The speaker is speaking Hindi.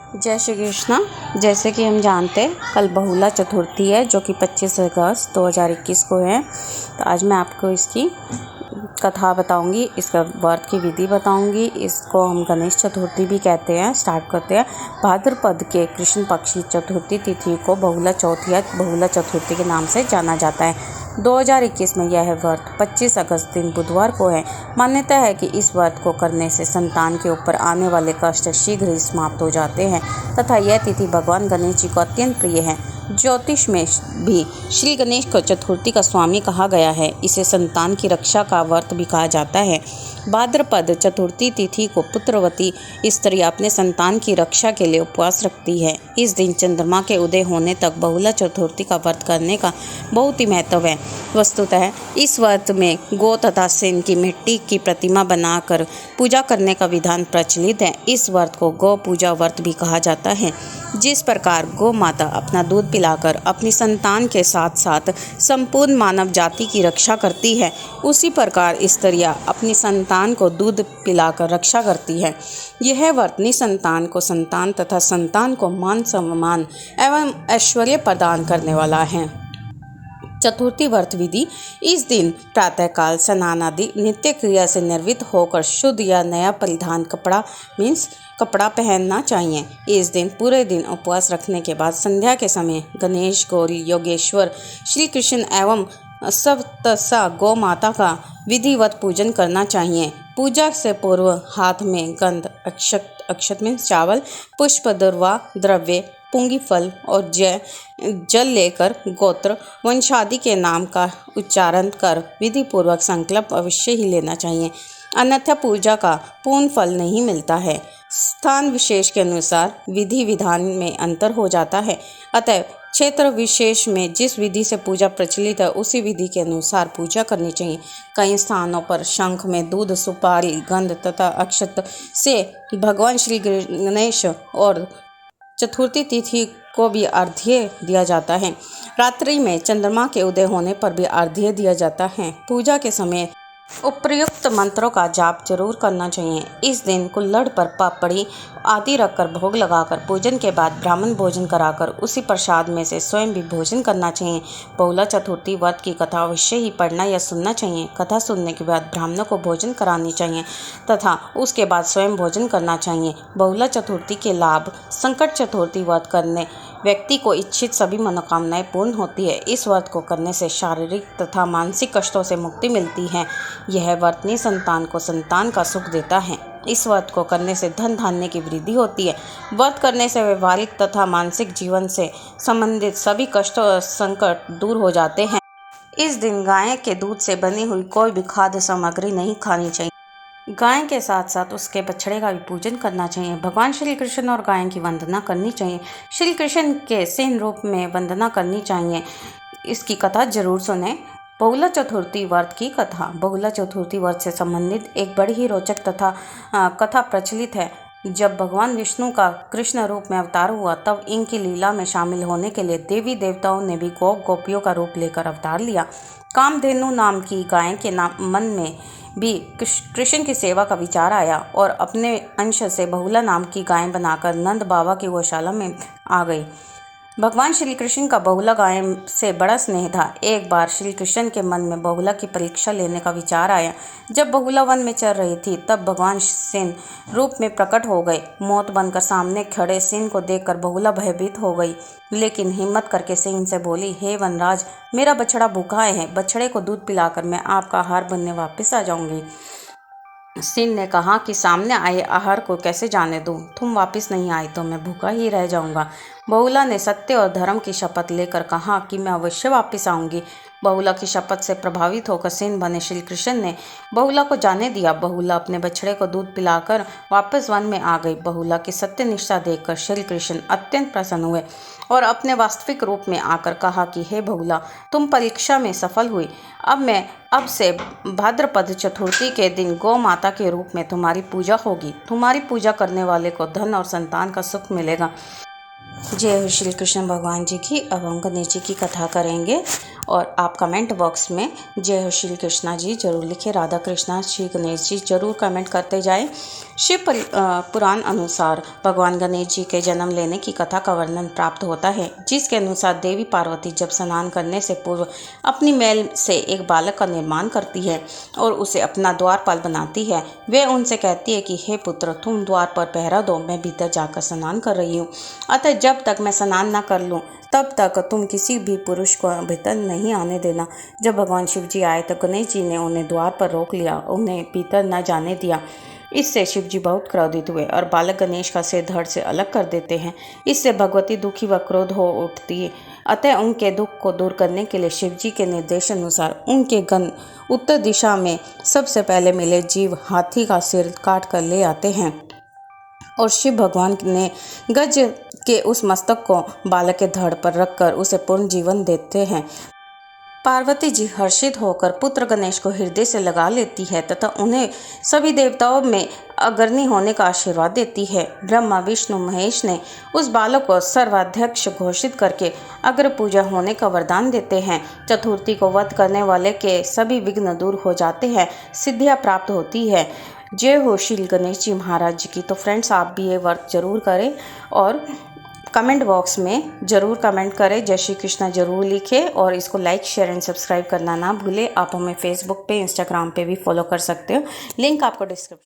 जय श्री कृष्णा। जैसे कि हम जानते हैं कल बहुला चतुर्थी है जो कि 25 अगस्त 2021 को है। तो आज मैं आपको इसकी कथा बताऊंगी, इसका व्रत की विधि बताऊंगी। इसको हम गणेश चतुर्थी भी कहते हैं। स्टार्ट करते हैं। भाद्रपद के कृष्ण पक्षी चतुर्थी तिथि को बहुला चौथ या बहुला चतुर्थी के नाम से जाना जाता है। 2021 में यह व्रत 25 अगस्त दिन बुधवार को है। मान्यता है कि इस व्रत को करने से संतान के ऊपर आने वाले कष्ट शीघ्र ही समाप्त हो जाते हैं तथा यह तिथि भगवान गणेश जी को अत्यंत प्रिय है। ज्योतिष में भी श्री गणेश को चतुर्थी का स्वामी कहा गया है। इसे संतान की रक्षा का व्रत भी कहा जाता है। भाद्रपद चतुर्थी तिथि को पुत्रवती स्त्री अपने संतान की रक्षा के लिए उपवास रखती है। इस दिन चंद्रमा के उदय होने तक बहुला चतुर्थी का व्रत करने का बहुत ही महत्व है। वस्तुतः इस व्रत में गौ तथा सेन की मिट्टी की प्रतिमा बनाकर पूजा करने का विधान प्रचलित है। इस व्रत को गौ पूजा व्रत भी कहा जाता है। जिस प्रकार गौ माता अपना दूध पिलाकर अपनी संतान के साथ साथ संपूर्ण मानव जाति की रक्षा करती है, उसी प्रकार स्त्रियां अपनी संतान को दूध पिलाकर रक्षा करती है। यह व्रत निसंतान को संतान तथा संतान को मान सम्मान एवं ऐश्वर्य प्रदान करने वाला है। चतुर्थी व्रत विधि। इस दिन प्रातःकाल स्नान आदि नित्य क्रिया से निर्वृत्त होकर शुद्ध या नया परिधान कपड़ा पहनना चाहिए। इस दिन पूरे दिन उपवास रखने के बाद संध्या के समय गणेश, गौरी, योगेश्वर, श्री कृष्ण एवं सप्तसा गौ माता का विधिवत पूजन करना चाहिए। पूजा से पूर्व हाथ में गंध, अक्षत चावल, पुष्प, दुर्वा द्रव्य, पुंगी फल और जल लेकर गोत्र वंशादि के नाम का उच्चारण कर विधि पूर्वक संकल्प अवश्य ही लेना चाहिए, अन्यथा पूजा का पूर्ण फल नहीं मिलता है। स्थान विशेष के अनुसार विधि विधान में अंतर हो जाता है, अतः क्षेत्र विशेष में जिस विधि से पूजा प्रचलित है उसी विधि के अनुसार पूजा करनी चाहिए। कई स्थानों पर शंख में दूध, सुपारी, गंध तथा अक्षत से भगवान श्री गणेश और चतुर्थी तिथि को भी अर्घ्य दिया जाता है। रात्रि में चंद्रमा के उदय होने पर भी अर्घ्य दिया जाता है। पूजा के समय उपर्युक्त मंत्रों का जाप जरूर करना चाहिए। इस दिन कुल्हड़ पर पापड़ी आदि रखकर भोग लगाकर पूजन के बाद ब्राह्मण भोजन कराकर उसी प्रसाद में से स्वयं भी भोजन करना चाहिए। बहुला चतुर्थी व्रत की कथा अवश्य ही पढ़ना या सुनना चाहिए। कथा सुनने के बाद ब्राह्मणों को भोजन करानी चाहिए तथा उसके बाद स्वयं भोजन करना चाहिए। बहुला चतुर्थी के लाभ। संकट चतुर्थी व्रत करने व्यक्ति को इच्छित सभी मनोकामनाएं पूर्ण होती है। इस व्रत को करने से शारीरिक तथा मानसिक कष्टों से मुक्ति मिलती है। यह व्रत निसंतान को संतान का सुख देता है। इस व्रत को करने से धन धान्य की वृद्धि होती है। व्रत करने से व्यवहारिक तथा मानसिक जीवन से संबंधित सभी कष्ट और संकट दूर हो जाते हैं। इस दिन गाय के दूध से बनी हुई कोई भी खाद्य सामग्री नहीं खानी चाहिए। गाय के साथ साथ उसके बछड़े का भी पूजन करना चाहिए। भगवान श्री कृष्ण और गाय की वंदना करनी चाहिए। श्री कृष्ण के सेन रूप में वंदना करनी चाहिए। इसकी कथा जरूर सुने। बहुला चतुर्थी व्रत की कथा। बहुला चतुर्थी व्रत से संबंधित एक बड़ी ही रोचक कथा प्रचलित है। जब भगवान विष्णु का कृष्ण रूप में अवतार हुआ तब इनकी लीला में शामिल होने के लिए देवी देवताओं ने भी गोपियों का रूप लेकर अवतार लिया। कामधेनु नाम की गाय के मन में भी कृष्ण की सेवा का विचार आया और अपने अंश से बहुला नाम की गाय बनाकर नंद बाबा की गौशाला में आ गई। भगवान श्री कृष्ण का बहुला गाय से बड़ा स्नेह था। एक बार श्री कृष्ण के मन में बहुला की परीक्षा लेने का विचार आया। जब बहुला वन में चल रही थी तब भगवान सेन रूप में प्रकट हो गए। मौत बनकर सामने खड़े सेन को देखकर बहुला भयभीत हो गई, लेकिन हिम्मत करके सेन से बोली, हे वनराज, मेरा बछड़ा भूखा है। बछड़े को दूध पिलाकर मैं आपका आहार बनने वापस आ जाऊंगी। सेन ने कहा कि सामने आए आहार को कैसे जाने दूं? तुम वापस नहीं आई तो मैं भूखा ही रह जाऊंगा। बहुला ने सत्य और धर्म की शपथ लेकर कहा कि मैं अवश्य वापस आऊंगी। बहुला की शपथ से प्रभावित होकर सेन बने श्री कृष्ण ने बहुला को जाने दिया। बहुला अपने बछड़े को दूध पिलाकर वापस वन में आ गई। बहुला की सत्य निष्ठा देखकर श्री कृष्ण अत्यंत प्रसन्न हुए और अपने वास्तविक रूप में आकर कहा कि हे बहुला, तुम परीक्षा में सफल हुई। अब से भाद्रपद चतुर्थी के दिन गौ माता के रूप में तुम्हारी पूजा होगी। तुम्हारी पूजा करने वाले को धन और संतान का सुख मिलेगा। जय हो श्री कृष्ण भगवान जी की। अब हम गणेश जी की कथा करेंगे और आप कमेंट बॉक्स में जय हो श्री कृष्णा जी जरूर लिखें। राधा कृष्णा श्री गणेश जी जरूर कमेंट करते जाएं। पुराण अनुसार भगवान गणेश जी के जन्म लेने की कथा का वर्णन प्राप्त होता है, जिसके अनुसार देवी पार्वती जब स्नान करने से पूर्व अपनी मैल से एक बालक का निर्माण करती है और उसे अपना द्वारपाल बनाती है। वे उनसे कहती है कि हे पुत्र, तुम द्वार पर पहरा दो, मैं भीतर जाकर स्नान कर रही हूँ। अतः जब तक मैं स्नान न कर लूँ तब तक तुम किसी भी पुरुष को भीतर नहीं आने देना। जब भगवान शिव जी आए तो गणेश जी ने उन्हें द्वार पर रोक लिया, उन्हें भीतर न जाने दिया। इससे शिव जी बहुत क्रोधित हुए और बालक गणेश का सिर धड़ से अलग कर देते हैं। इससे भगवती दुखी व क्रोध हो उठती है। अतः उनके दुख को दूर करने के लिए शिव जी के निर्देश अनुसार उनके गण उत्तर दिशा में सबसे पहले मिले जीव हाथी का सिर काट कर ले आते हैं और शिव भगवान ने गज के उस मस्तक को बालक के धड़ पर रखकर उसे पूर्ण जीवन देते हैं। पार्वती जी हर्षित होकर पुत्र गणेश को हृदय से लगा लेती है तथा उन्हें सभी देवताओं में अग्रणी होने का आशीर्वाद देती है। ब्रह्मा, विष्णु, महेश ने उस बालक को सर्वाध्यक्ष घोषित करके अग्र पूजा होने का वरदान देते हैं। चतुर्थी को वध करने वाले के सभी विघ्न दूर हो जाते हैं, सिद्धियां प्राप्त होती है। जय हो श्री गणेश जी महाराज जी की। तो फ्रेंड्स, आप भी ये व्रत जरूर करें और कमेंट बॉक्स में ज़रूर कमेंट करें, जय श्री कृष्णा ज़रूर लिखें और इसको लाइक, शेयर एंड सब्सक्राइब करना ना भूलें। आप हमें फेसबुक पे, इंस्टाग्राम पे भी फॉलो कर सकते हो, लिंक आपको डिस्क्रिप्शन